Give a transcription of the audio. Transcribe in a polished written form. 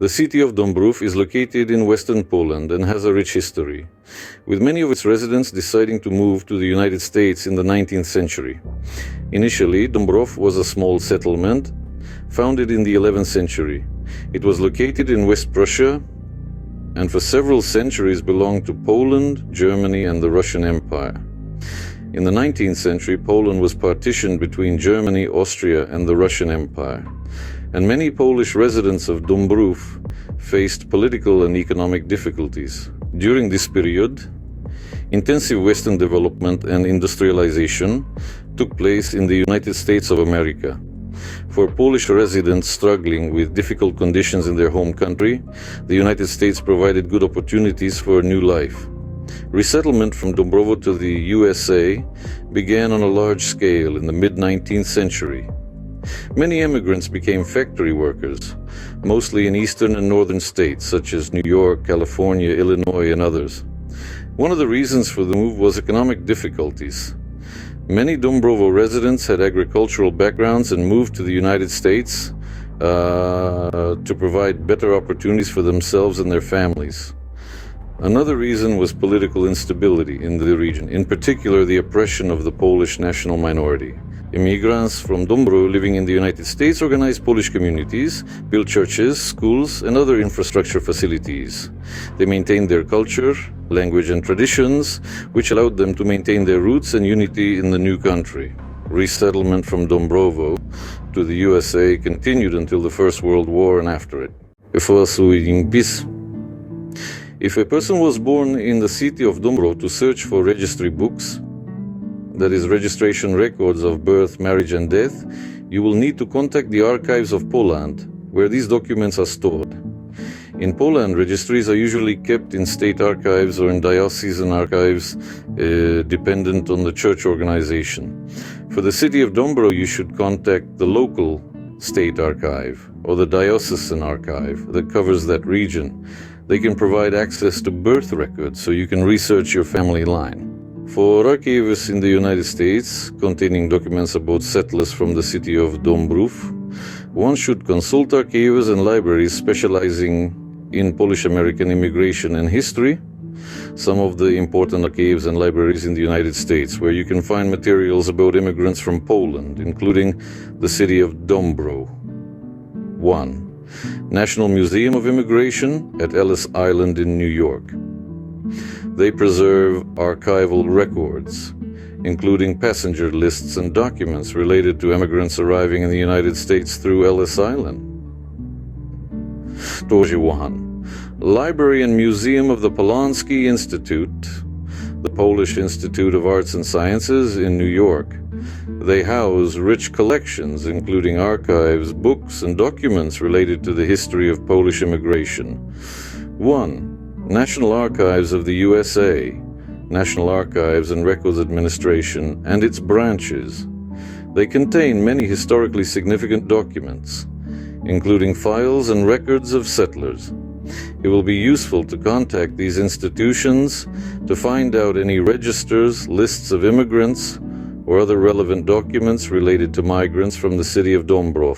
The city of Dobrow is located in western Poland and has a rich history, with many of its residents deciding to move to the United States in the 19th century. Initially, Dobrow was a small settlement founded in the 11th century. It was located in West Prussia and for several centuries belonged to Poland, Germany, and the Russian Empire. In the 19th century, Poland was partitioned between Germany, Austria, and the Russian Empire, and many Polish residents of Dobrow faced political and economic difficulties. During this period, intensive Western development and industrialization took place in the United States of America. For Polish residents struggling with difficult conditions in their home country, the United States provided good opportunities for a new life. Resettlement from Dobrow to the USA began on a large scale in the mid-19th century. Many immigrants became factory workers, mostly in eastern and northern states such as New York, California, Illinois, and others. One of the reasons for the move was economic difficulties. Many Dobrow residents had agricultural backgrounds and moved to the United States to provide better opportunities for themselves and their families. Another reason was political instability in the region, in particular the oppression of the Polish national minority. Immigrants from Dobrow living in the United States organized Polish communities, built churches, schools, and other infrastructure facilities. They maintained their culture, language, and traditions, which allowed them to maintain their roots and unity in the new country. Resettlement from Dobrow to the USA continued until the First World War and after it. If a person was born in the city of Dobrow to search for registry books, that is, registration records of birth, marriage, and death, you will need to contact the archives of Poland, where these documents are stored. In Poland, registries are usually kept in state archives or in diocesan archives, dependent on the church organization. For the city of Dobrow, you should contact the local state archive or the diocesan archive that covers that region. They can provide access to birth records so you can research your family line. For archives in the United States containing documents about settlers from the city of Dobrow, one should consult archives and libraries specializing in Polish-American immigration and history, some of the important archives and libraries in the United States, where you can find materials about immigrants from Poland, including the city of Dobrow. 1. National Museum of Immigration at Ellis Island in New York. They preserve archival records, including passenger lists and documents related to immigrants arriving in the United States through Ellis Island. 1. Library and Museum of the Polski Institute, the Polish Institute of Arts and Sciences in New York. They house rich collections, including archives, books, and documents related to the history of Polish immigration. 1. National Archives of the USA, National Archives and Records Administration, and its branches. They contain many historically significant documents, including files and records of settlers. It will be useful to contact these institutions to find out any registers, lists of immigrants, or other relevant documents related to migrants from the city of Dobrow.